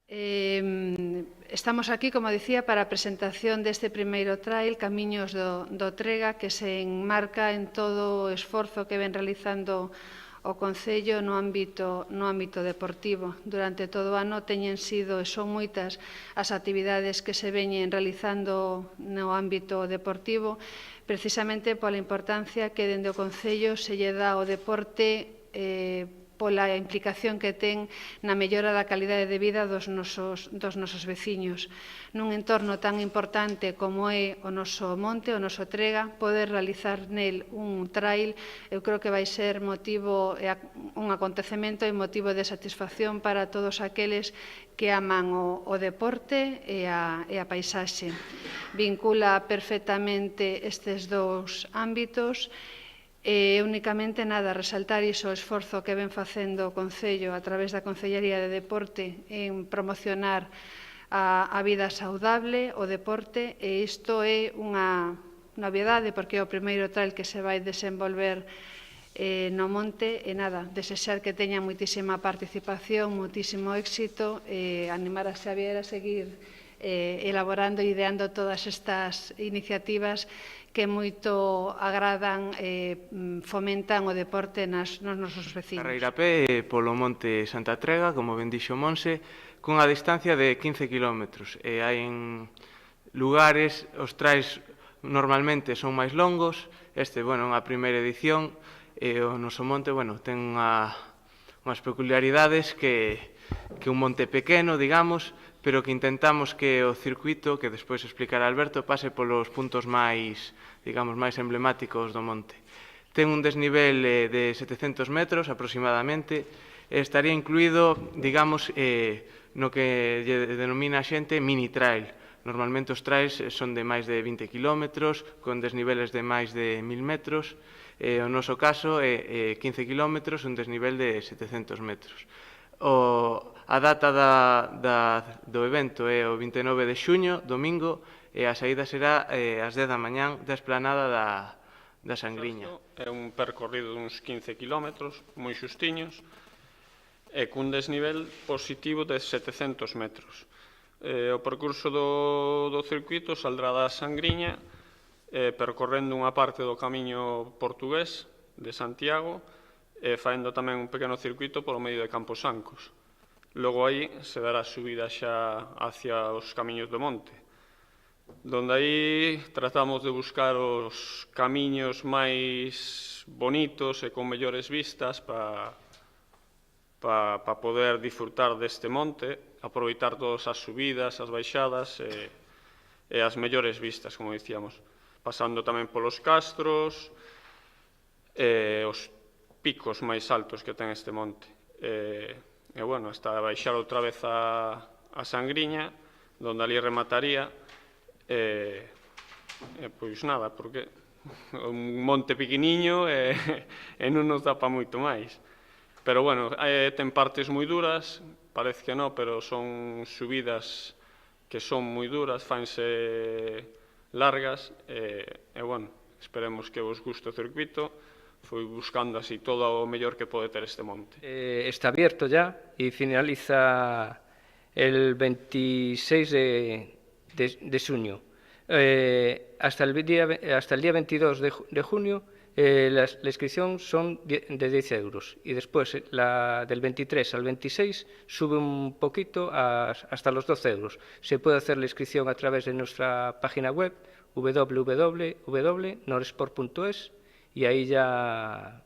Estamos aquí, como dicía, para a presentación deste primeiro trail Camiños do Trega, que se enmarca en todo o esforzo que ven realizando o Concello no ámbito deportivo. Durante todo o ano teñen sido e son moitas as actividades que se veñen realizando no ámbito deportivo, precisamente pola importancia que dende o Concello se lle dá ao deporte pola implicación que ten na mellora da calidade de vida dos nosos veciños. Nun entorno tan importante como é o noso monte, o noso Trega, poder realizar nel un trail, eu creo que vai ser motivo, un acontecemento e motivo de satisfacción para todos aqueles que aman o deporte e a paisaxe. Vincula perfectamente estes dous ámbitos. E únicamente nada, resaltar iso o esforzo que ven facendo o Concello a través da Concellería de Deporte en promocionar a vida saudable, o deporte, e isto é unha novidade porque é o primeiro trail que se vai desenvolver no monte, e nada, desexar que teña moitísima participación, moitísimo éxito, e animar a Xavier a seguir elaborando e ideando todas estas iniciativas que moito agradan e fomentan o deporte nos nosos veciños. Carreira a pé polo monte Santa Trega, como ben dixo Monse, cunha distancia de 15 km. E hai en lugares, os trails normalmente son máis longos, este, bueno, unha primeira edición, e o noso monte, bueno, ten unhas peculiaridades que un monte pequeno, digamos, pero que intentamos que o circuito, que despois explicará Alberto, pase polos puntos máis, digamos, máis emblemáticos do monte. Ten un desnivel de 700 metros aproximadamente, e estaría incluído, digamos, no que lle denomina a xente mini trail. Normalmente os trails son de máis de 20 km, con desniveles de máis de 1000 metros, e o noso caso é 15 km, un desnivel de 700 metros. A data do evento é o 29 de xuño, domingo, e a saída será ás 10 da mañán da esplanada da Sangriña. É un percorrido duns 15 km, moi xustiños, e cun desnivel positivo de 700 metros. O percurso do circuito saldrá da Sangriña, percorrendo unha parte do camiño portugués de Santiago, e faendo tamén un pequeno circuito polo medio de Camposancos. Logo aí se dará subida xa hacia os camiños do monte, donde aí tratamos de buscar os camiños máis bonitos e con mellores vistas para poder disfrutar deste monte, aproveitar todas as subidas, as baixadas e as mellores vistas, como dicíamos, pasando tamén polos castros e os picos máis altos que ten este monte. E, bueno, hasta baixar outra vez a Sangriña, donde ali remataría, pois nada, porque un monte pequeniño e non nos dá para moito máis. Pero, bueno, ten partes moi duras, parece que non, pero son subidas que son moi duras, fanse largas, e, bueno, esperemos que vos guste o circuito. Foi buscando así todo o mellor que pode ter este monte. Está abierto ya y finaliza el 26 de junio. Hasta el día 22 de junio la inscripción son de 10 euros y después del 23 al 26 sube un poquito hasta los 12 euros. Se puede hacer la inscripción a través de nuestra página web www.noresport.es y ahí ya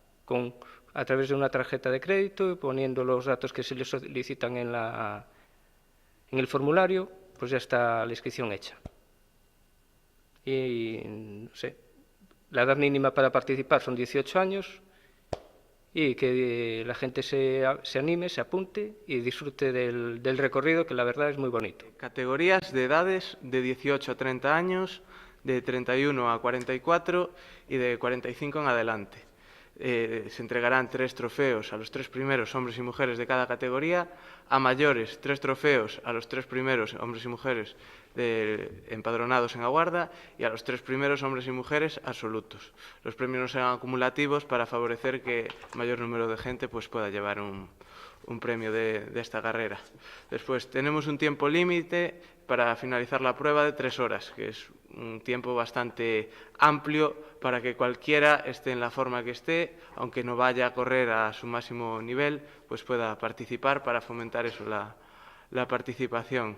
a través de una tarjeta de crédito, poniendo los datos que se les solicitan en el formulario, pues ya está la inscripción hecha. Y no sé, la edad mínima para participar son 18 años y que la gente se anime, se apunte y disfrute del recorrido, que la verdad es muy bonito. Categorías de edades de 18 a 30 años, de 31 a 44 y de 45 en adelante. Se entregarán 3 trofeos a los 3 primeros hombres y mujeres de cada categoría, a mayores 3 trofeos a los 3 primeros hombres y mujeres empadronados en Aguarda y a los 3 primeros hombres y mujeres absolutos. Los premios no serán acumulativos para favorecer que mayor número de gente pueda llevar un premio de esta carrera. Después tenemos un tiempo límite para finalizar la prueba de 3 horas, que es un tiempo bastante amplio para que cualquiera esté en la forma que esté, aunque no vaya a correr a su máximo nivel, pues pueda participar para fomentar eso, la participación.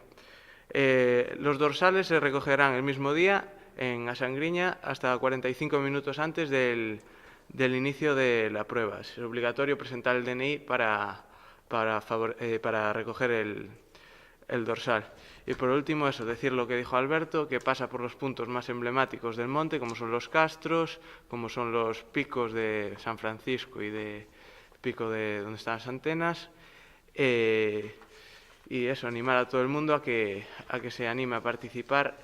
Los dorsales se recogerán el mismo día en Asangriña hasta 45 minutos antes del inicio de la prueba. Es obligatorio presentar el DNI para recoger el dorsal. Y por último, eso, decir lo que dijo Alberto, que pasa por los puntos más emblemáticos del monte, como son los castros, como son los picos de San Francisco y de pico de donde están las antenas. Y eso, animar a todo el mundo a que se anime a participar,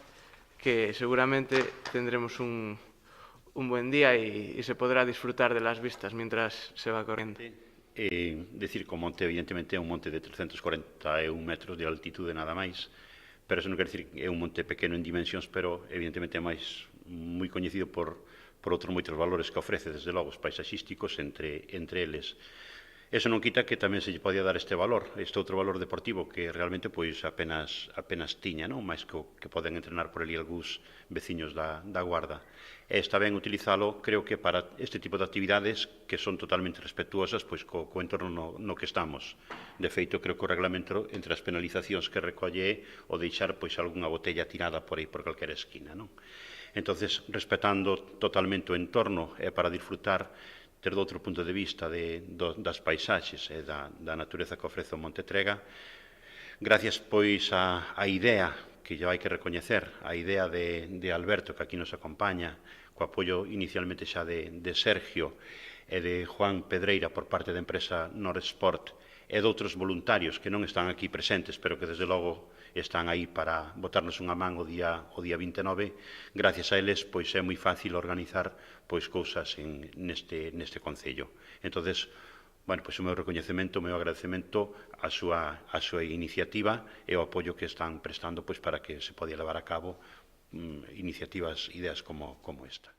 que seguramente tendremos un buen día y se podrá disfrutar de las vistas mientras se va corriendo. Decir que o monte, evidentemente, é un monte de 341 metros de altitude nada máis, pero eso non quer decir que é un monte pequeno en dimensións, pero evidentemente é máis moi coñecido por outros moitos valores que ofrece, desde logo, os paisaxísticos entre eles. Eso non quita que tamén se lle podía dar este valor, este outro valor deportivo que realmente pois apenas tiña, non? Mais que poden entrenar por ali algúns veciños da Guarda. E está ben utilizalo, creo que para este tipo de actividades que son totalmente respetuosas pois co entorno no que estamos. De feito, creo que o reglamento entre as penalizacións que recolle o deixar pois algunha botella tirada por aí por calquera esquina, non? Entonces, respetando totalmente o entorno e para disfrutar desde outro punto de vista das paisaxes e da natureza que ofrece o Monte Trega, gracias pois á idea que hai que recoñecer, a idea de Alberto, que aquí nos acompaña, co apoio inicialmente xa de Sergio e de Juan Pedreira por parte da empresa Norsport e de outros voluntarios que non están aquí presentes, pero que desde logo están aí para botarnos unha man o día 29. Gracias a eles, pois é moi fácil organizar pois cousas neste concello. Entonces, bueno, pois o meu recoñecemento, o meu agradecemento á súa iniciativa e o apoio que están prestando pois para que se podía levar a cabo iniciativas, ideas como esta.